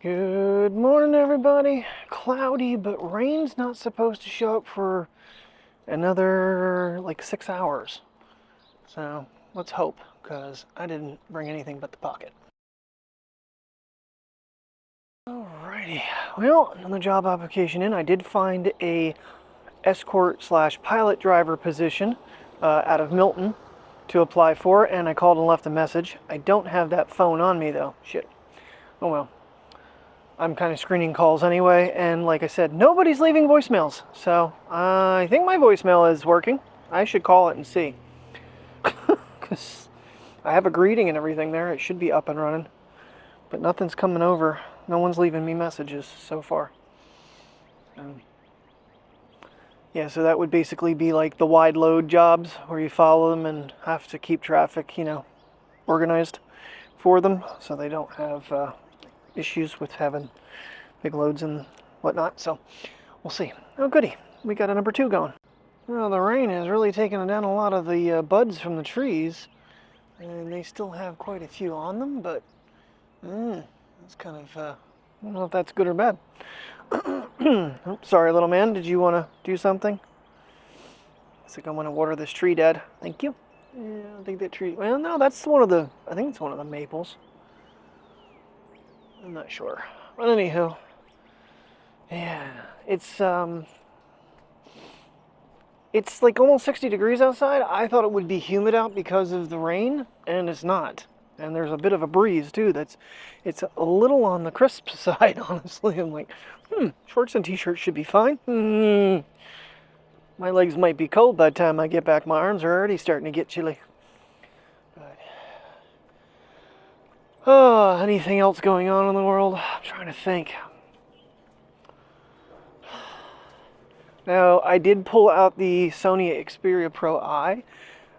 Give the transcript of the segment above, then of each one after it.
Good morning, everybody. Cloudy, but rain's not supposed to show up for another like 6 hours. So let's hope, because I didn't bring anything but the Pocket. Alrighty, well, another job application in. I did find a escort slash pilot driver position out of Milton to apply for, and I called and left a message. I don't have that phone on me though. Shit. Oh well. I'm kind of screening calls anyway, and like I said, nobody's leaving voicemails. So I think my voicemail is working. I should call it and see. Because I have a greeting and everything there. It should be up and running. But nothing's coming over. No one's leaving me messages so far. Yeah, so that would basically be like the wide load jobs where you follow them and have to keep traffic, organized for them so they don't have issues with having big loads and whatnot. So we'll see. Oh goody, we got a number 2 going. Well, the rain has really taken down a lot of the buds from the trees, and they still have quite a few on them, but it's kind of I don't know if that's good or bad. Oh, sorry, little man, did you want to do something? I think I'm going to water this tree, Dad. Thank you. Yeah, I think that tree, well, no, that's one of the, I think it's one of the maples. I'm not sure. But anywho, yeah, it's like almost 60 degrees outside. I thought it would be humid out because of the rain, and it's not. And there's a bit of a breeze too. It's a little on the crisp side, honestly. I'm like, shorts and t-shirts should be fine. My legs might be cold by the time I get back. My arms are already starting to get chilly. Oh, anything else going on in the world? I'm trying to think. Now, I did pull out the Sony Xperia Pro I,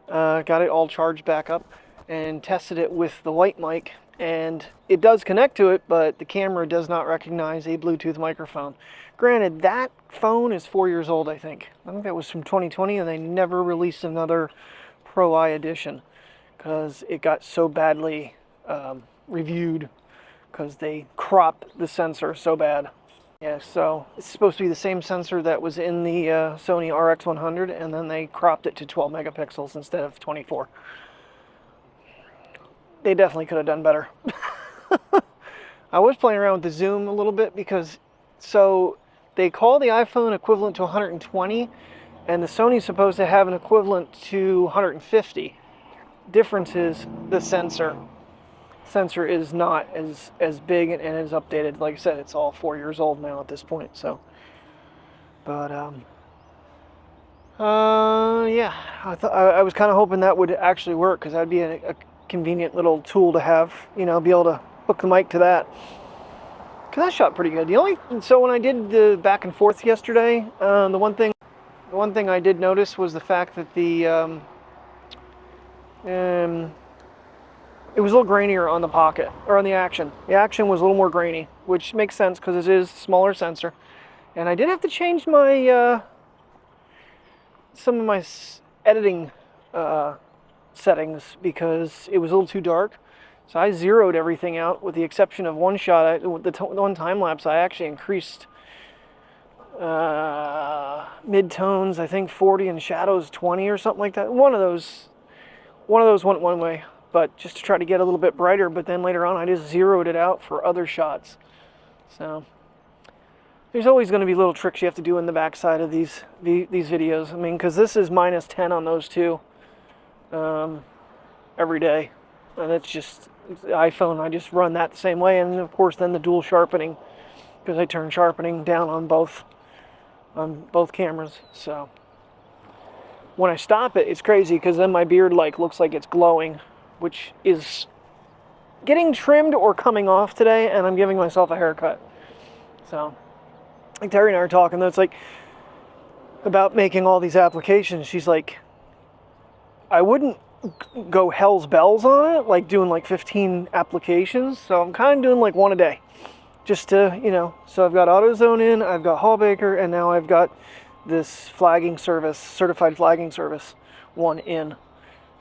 got it all charged back up, and tested it with the white mic, and it does connect to it, but the camera does not recognize a Bluetooth microphone. Granted, that phone is 4 years old, I think. I think that was from 2020, and they never released another Pro I edition, because it got so badly reviewed because they cropped the sensor so bad. Yeah, so it's supposed to be the same sensor that was in the Sony RX100, and then they cropped it to 12 megapixels instead of 24. They definitely could have done better. I was playing around with the zoom a little bit because, so they call the iPhone equivalent to 120, and the Sony's supposed to have an equivalent to 150. Difference is the sensor is not as big and as updated. Like I said, it's all 4 years old now at this point. So, but yeah, I was kind of hoping that would actually work, because that'd be a convenient little tool to have. Be able to hook the mic to that. Cause that shot pretty good. So when I did the back and forth yesterday, the one thing I did notice was the fact that the it was a little grainier on the Pocket, or on the Action. The Action was a little more grainy, which makes sense because it is a smaller sensor. And I did have to change my some of my editing settings because it was a little too dark. So I zeroed everything out with the exception of one shot. The one time lapse, I actually increased mid-tones, I think 40, and shadows 20 or something like that. One of those went one way, but just to try to get a little bit brighter. But then later on, I just zeroed it out for other shots. So there's always going to be little tricks you have to do in the backside of these videos. I mean, because this is -10 on those two every day, and it's the iPhone. I just run that the same way, and of course then the dual sharpening, because I turn sharpening down on both cameras. So when I stop it, it's crazy because then my beard looks like it's glowing, which is getting trimmed or coming off today, and I'm giving myself a haircut. So, like Terry and I are talking, it's like about making all these applications. She's like, I wouldn't go hell's bells on it, like doing 15 applications. So I'm kind of doing one a day, just to, so I've got AutoZone in, I've got Hallbaker, and now I've got this flagging service, certified flagging service one in.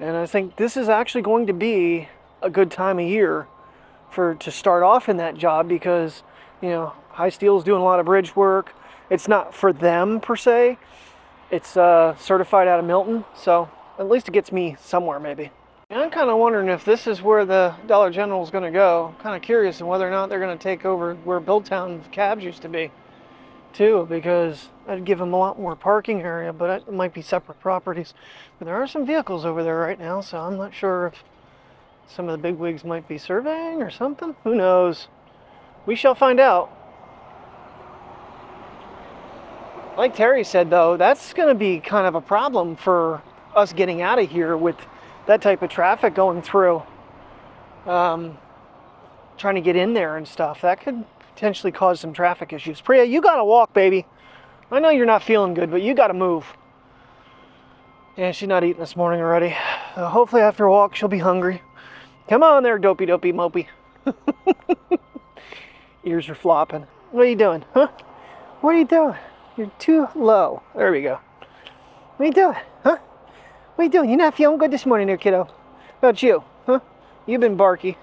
And I think this is actually going to be a good time of year to start off in that job because, you know, High Steel's doing a lot of bridge work. It's not for them per se. It's certified out of Milton, so at least it gets me somewhere maybe. And I'm kind of wondering if this is where the Dollar General is going to go. Kind of curious on whether or not they're going to take over where Billtown Cabs used to be, too, because I'd give them a lot more parking area, but it might be separate properties. But there are some vehicles over there right now, so I'm not sure if some of the bigwigs might be surveying or something. Who knows? We shall find out. Like Terry said, though, that's going to be kind of a problem for us getting out of here with that type of traffic going through, trying to get in there and stuff. That could potentially cause some traffic issues. Priya, you gotta walk, baby. I know you're not feeling good, but you gotta move. Yeah, she's not eating this morning already. Hopefully after a walk she'll be hungry. Come on there, dopey mopey. Ears are flopping. What are you doing, huh? What are you doing? You're too low. There we go. What are you doing, huh? What are you doing? You're not feeling good this morning there, kiddo. How about you, huh? You've been barky.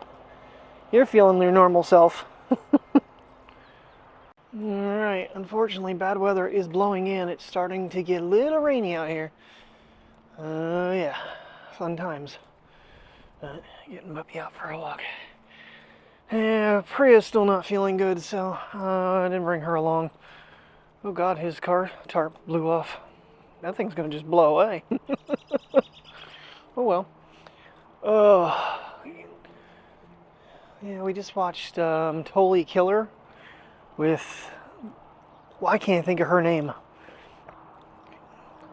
You're feeling your normal self. Alright, unfortunately bad weather is blowing in. It's starting to get a little rainy out here. Yeah, fun times. Getting Puppy out for a walk. Yeah, Priya's still not feeling good, so I didn't bring her along. Oh god, his car tarp blew off. That thing's gonna just blow away. Oh well. Oh, yeah, we just watched Totally Killer with, well, I can't think of her name.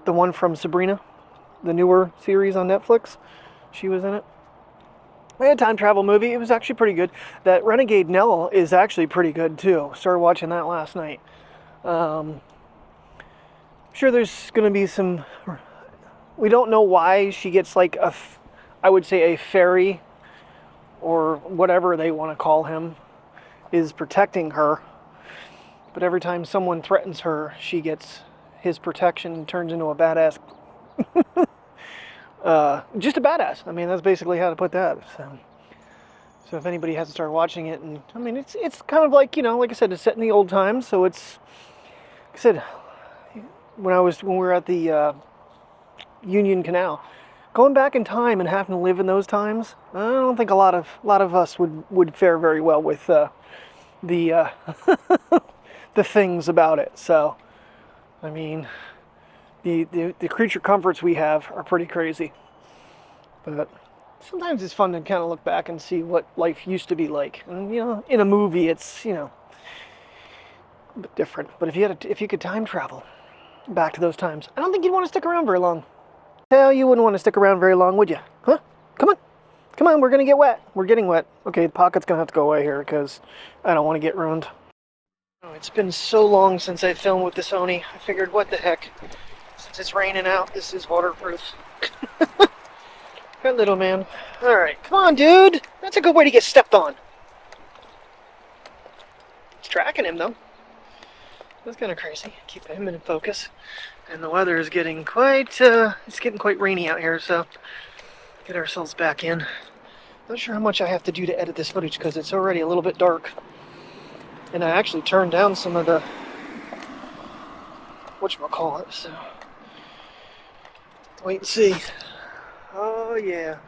The one from Sabrina, the newer series on Netflix. She was in it. We had a time travel movie. It was actually pretty good. That Renegade Nell is actually pretty good too. Started watching that last night. Sure, there's going to be some. We don't know why she gets like I would say a fairy, or whatever they want to call him, is protecting her. But every time someone threatens her, she gets his protection and turns into a badass. Just a badass. I mean, that's basically how to put that. So if anybody hasn't started watching it, and I mean, it's kind of like, you know, like I said, it's set in the old times. So it's, like I said, when we were at the Union Canal, going back in time and having to live in those times, I don't think a lot of us would fare very well with the the things about it. So, I mean, the creature comforts we have are pretty crazy. But sometimes it's fun to kind of look back and see what life used to be like. And, you know, in a movie, it's, you know, a bit different. But if you could time travel back to those times, I don't think you'd want to stick around very long. Hell, you wouldn't want to stick around very long, would you? Huh? Come on, we're gonna get wet. We're getting wet. Okay, the pocket's gonna have to go away here because I don't want to get ruined. Oh, it's been so long since I filmed with the Sony. I figured, what the heck? Since it's raining out, this is waterproof. That little man. Alright, come on, dude. That's a good way to get stepped on. It's tracking him, though. That's kind of crazy. Keep him in focus. And the weather is getting quite, it's getting quite rainy out here, so get ourselves back in. Not sure how much I have to do to edit this footage because it's already a little bit dark. And I actually turned down some of the, whatchamacallit, so wait and see. Oh yeah,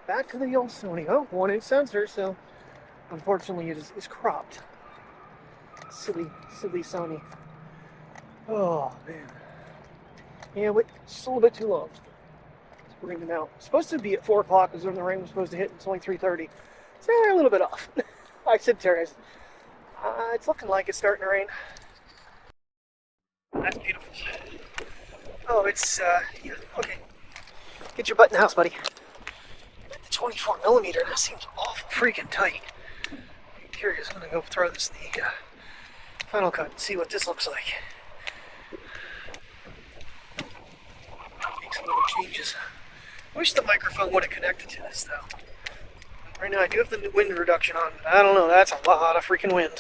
back to the old Sony. Oh, 1-inch sensor, so unfortunately it is cropped. Silly Sony. Oh man. Yeah, wait, it's a little bit too long. It's raining out. It's supposed to be at 4 o'clock is when the rain was supposed to hit. It's only 3:30. So they're a little bit off. I said to Terry, it's looking like it's starting to rain. That's beautiful. Oh, it's, yeah, okay. Get your butt in the house, buddy. The 24mm, that seems awful freaking tight. I'm curious, I'm gonna go throw this in the Final Cut and see what this looks like. Make some little changes. I wish the microphone would have connected to this, though. Right now I do have the wind reduction on, but I don't know, that's a lot of freaking wind.